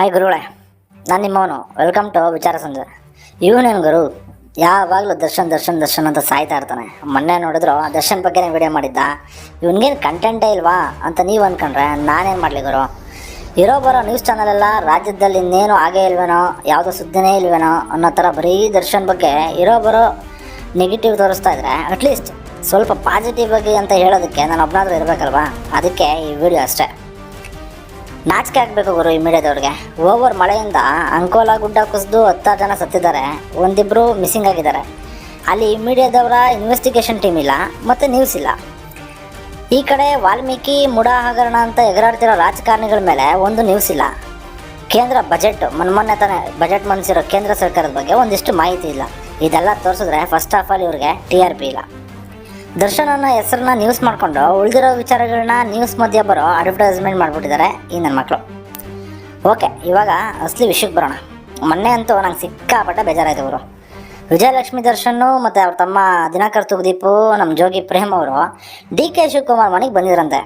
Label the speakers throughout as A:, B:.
A: Hi ಗುರುಗಳೇ, ನಾನು ನಿಮ್ಮವನು. Welcome to ವಿಚಾರ ಸಂಜೆ. ಇವನೇನು ಗುರು ಯಾವಾಗಲೂ ದರ್ಶನ್ ಅಂತ ಸಾಯ್ತಾ ಇರ್ತಾನೆ. ಮೊನ್ನೆ ನೋಡಿದ್ರು ದರ್ಶನ್ ಬಗ್ಗೆನೇ ವಿಡಿಯೋ ಮಾಡಿದ್ದ. ಇವನಿಗೇನು ಕಂಟೆಂಟೇ ಇಲ್ವಾ ಅಂತ ನೀವು ಅಂದ್ಕೊಂಡ್ರೆ ನಾನೇನು ಮಾಡಲಿ ಗುರು. ಇರೋ ಬರೋ ನ್ಯೂಸ್ ಚಾನಲೆಲ್ಲ ರಾಜ್ಯದಲ್ಲಿ ಇನ್ನೇನು ಆಗೇ ಇಲ್ವೇನೋ, ಯಾವುದೋ ಸುದ್ದಿನೇ ಇಲ್ವೇನೋ ಅನ್ನೋ ಥರ ಬರೀ ದರ್ಶನ್ ಬಗ್ಗೆ ಇರೋ ಬರೋ ನೆಗೆಟಿವ್ ತೋರಿಸ್ತಾ ಇದ್ರೆ ಅಟ್ಲೀಸ್ಟ್ ಸ್ವಲ್ಪ ಪಾಸಿಟಿವ್ ಆಗಿ ಅಂತ ಹೇಳೋದಕ್ಕೆ ನಾನು ಒಬ್ಬನಾದರೂ ಇರಬೇಕಲ್ವಾ. ಅದಕ್ಕೆ ಈ ವಿಡಿಯೋ ಅಷ್ಟೇ. ನಾಚಿಕೆ ಆಗಬೇಕು ಗುರು ಈ ಮೀಡಿಯಾದವ್ರಿಗೆ. ಓವರ್ ಮಳೆಯಿಂದ ಅಂಕೋಲಾ ಗುಡ್ಡ ಕುಸಿದು 10 ಜನ ಸತ್ತಿದ್ದಾರೆ, ಒಂದಿಬ್ಬರು ಮಿಸ್ಸಿಂಗ್ ಆಗಿದ್ದಾರೆ. ಅಲ್ಲಿ ಮೀಡಿಯಾದವರ ಇನ್ವೆಸ್ಟಿಗೇಷನ್ ಟೀಮ್ ಇಲ್ಲ ಮತ್ತು ನ್ಯೂಸ್ ಇಲ್ಲ. ಈ ಕಡೆ ವಾಲ್ಮೀಕಿ ಮುಡಾ ಹಗರಣ ಅಂತ ಎಗರಾಡ್ತಿರೋ ರಾಜಕಾರಣಿಗಳ ಮೇಲೆ ಒಂದು ನ್ಯೂಸ್ ಇಲ್ಲ. ಕೇಂದ್ರ ಬಜೆಟ್ ಮೊನ್ನೆ ತಾನೇ ಬಜೆಟ್ ಮಂಡಿಸಿರೋ ಕೇಂದ್ರ ಸರ್ಕಾರದ ಬಗ್ಗೆ ಒಂದಿಷ್ಟು ಮಾಹಿತಿ ಇಲ್ಲ. ಇದೆಲ್ಲ ತೋರಿಸಿದ್ರೆ ಫಸ್ಟ್ ಆಫ್ ಆಲ್ ಇವ್ರಿಗೆ TRP ಇಲ್ಲ. ದರ್ಶನ್ ಅನ್ನೋ ಹೆಸರನ್ನ ನ್ಯೂಸ್ ಮಾಡಿಕೊಂಡು ಉಳಿದಿರೋ ವಿಚಾರಗಳನ್ನ ನ್ಯೂಸ್ ಮಧ್ಯೆ ಬರೋ ಅಡ್ವರ್ಟೈಸ್ಮೆಂಟ್ ಮಾಡಿಬಿಟ್ಟಿದ್ದಾರೆ ಈ ನನ್ನ ಮಕ್ಕಳು. ಓಕೆ, ಇವಾಗ ಅಸಲಿ ವಿಷಯಕ್ಕೆ ಬರೋಣ. ಮೊನ್ನೆ ಅಂತೂ ನಂಗೆ ಸಿಕ್ಕಾಪಟ್ಟೆ ಬೇಜಾರಾಯ್ತು ಅವರು. ವಿಜಯಲಕ್ಷ್ಮಿ ದರ್ಶನ್ನು ಮತ್ತು ಅವ್ರ ತಮ್ಮ ದಿನಕರ್ ತುಗದೀಪು, ನಮ್ಮ ಜೋಗಿ ಪ್ರೇಮ್ ಅವರು DK ಶಿವಕುಮಾರ್ ಮನೆಗೆ ಬಂದಿದ್ರಂತೆ.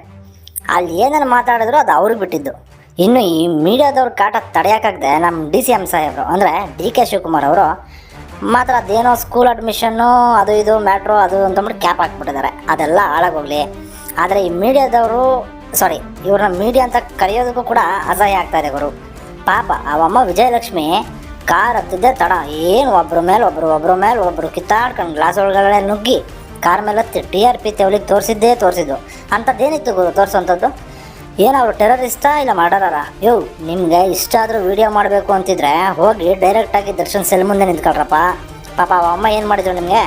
A: ಅಲ್ಲಿ ಏನೇನು ಮಾತಾಡಿದ್ರು ಅದು ಅವ್ರಿಗೆ ಬಿಟ್ಟಿದ್ದು. ಇನ್ನು ಈ ಮೀಡಿಯಾದವ್ರ ಕಾಟ ತಡೆಯೋಕ್ಕಾಗದೆ ನಮ್ಮ DCM ಸಾಹೇಬರು ಅಂದರೆ DK ಶಿವಕುಮಾರ್ ಅವರು ಮಾತ್ರ ಅದೇನೋ ಸ್ಕೂಲ್ ಅಡ್ಮಿಷನ್ನು ಅದು ಇದು ಮ್ಯಾಟ್ರು ಅದು ಅಂತಂದ್ಬಿಟ್ಟು ಕ್ಯಾಪ್ ಹಾಕ್ಬಿಟ್ಟಿದ್ದಾರೆ. ಅದೆಲ್ಲ ಹಾಳಾಗೋಗಲಿ. ಆದರೆ ಈ ಮೀಡಿಯಾದವರು ಇವ್ರನ್ನ ಮೀಡಿಯಾ ಅಂತ ಕರೆಯೋದಕ್ಕೂ ಕೂಡ ಅಸಹ್ಯ ಆಗ್ತಾಯಿದೆ ಗುರು. ಪಾಪ ಅವಮ್ಮ ವಿಜಯಲಕ್ಷ್ಮಿ ಕಾರ್ ಹತ್ತಿದ್ದೆ ತಡ ಏನು ಒಬ್ಬರ ಮೇಲೆ ಒಬ್ಬರು ಕಿತ್ತಾಡ್ಕೊಂಡು ಗ್ಲಾಸ್ ಒಳಗಡೆ ನುಗ್ಗಿ ಕಾರ್ ಮೇಲೆ TRP ತೆವಲಿಗೆ ತೋರಿಸಿದ್ದು ಅಂಥದ್ದೇನಿತ್ತು ಗುರು ತೋರಿಸೋವಂಥದ್ದು? ಏನು ಅವರು ಟೆರರಿಸ್ಟಾ ಇಲ್ಲ ಮರ್ಡರರಾ? ನಿಮಗೆ ಇಷ್ಟ ಆದರೂ ವೀಡಿಯೋ ಮಾಡಬೇಕು ಅಂತಿದ್ರೆ ಹೋಗಿ ಡೈರೆಕ್ಟಾಗಿ ದರ್ಶನ್ ಸೆಲ್ ಮುಂದೆ ನಿಂತ್ಕೊಳ್ರಪ್ಪ. ಪಾಪ ಅಮ್ಮ ಏನು ಮಾಡಿದ್ರು ನಿಮಗೆ?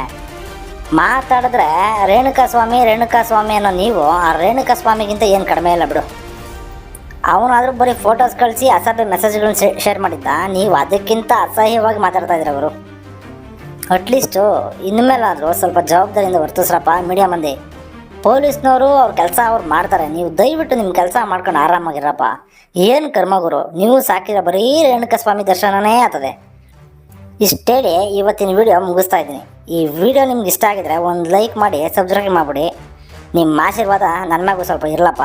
A: ಮಾತಾಡಿದ್ರೆ ರೇಣುಕಾ ಸ್ವಾಮಿ ಅನ್ನೋ ನೀವು ಆ ರೇಣುಕಾ ಸ್ವಾಮಿಗಿಂತ ಏನು ಕಡಿಮೆ ಇಲ್ಲ ಬಿಡು. ಅವನಾದರೂ ಬರೀ ಫೋಟೋಸ್ ಕಳಿಸಿ ಅಸಭ್ಯ ಮೆಸೇಜ್ಗಳನ್ನ ಶೇರ್ ಮಾಡಿದ್ದ, ನೀವು ಅದಕ್ಕಿಂತ ಅಸಹ್ಯವಾಗಿ ಮಾತಾಡ್ತಾ ಇದ್ದೀರ ಅವರು. ಅಟ್ಲೀಸ್ಟು ಇನ್ಮೇಲಾದರೂ ಸ್ವಲ್ಪ ಜವಾಬ್ದಾರಿಯಿಂದ ವರ್ತಿಸ್ರಪ್ಪ ಮೀಡಿಯಾ ಮಂದಿ. ಪೊಲೀಸ್ನವರು ಅವ್ರ ಕೆಲಸ ಅವ್ರು ಮಾಡ್ತಾರೆ, ನೀವು ದಯವಿಟ್ಟು ನಿಮ್ಮ ಕೆಲಸ ಮಾಡ್ಕೊಂಡು ಆರಾಮಾಗಿರಪ್ಪ. ಏನು ಕರ್ಮ ಗುರು, ನೀವು ಸಾಕಿರೋ ಬರೀ ರೇಣುಕಾ ಸ್ವಾಮಿ ದರ್ಶನನೇ ಆಗ್ತದೆ. ಇಷ್ಟೇಳಿ ಇವತ್ತಿನ ವಿಡಿಯೋ ಮುಗಿಸ್ತಾ ಇದ್ದೀನಿ. ಈ ವಿಡಿಯೋ ನಿಮ್ಗೆ ಇಷ್ಟ ಆಗಿದ್ರೆ ಒಂದು ಲೈಕ್ ಮಾಡಿ, ಸಬ್ಸ್ಕ್ರೈಬ್ ಮಾಡಿಬಿಡಿ. ನಿಮ್ಮ ಆಶೀರ್ವಾದ ನನ್ನ ಮ್ಯಾಗೂ ಸ್ವಲ್ಪ ಇರಲಪ್ಪ.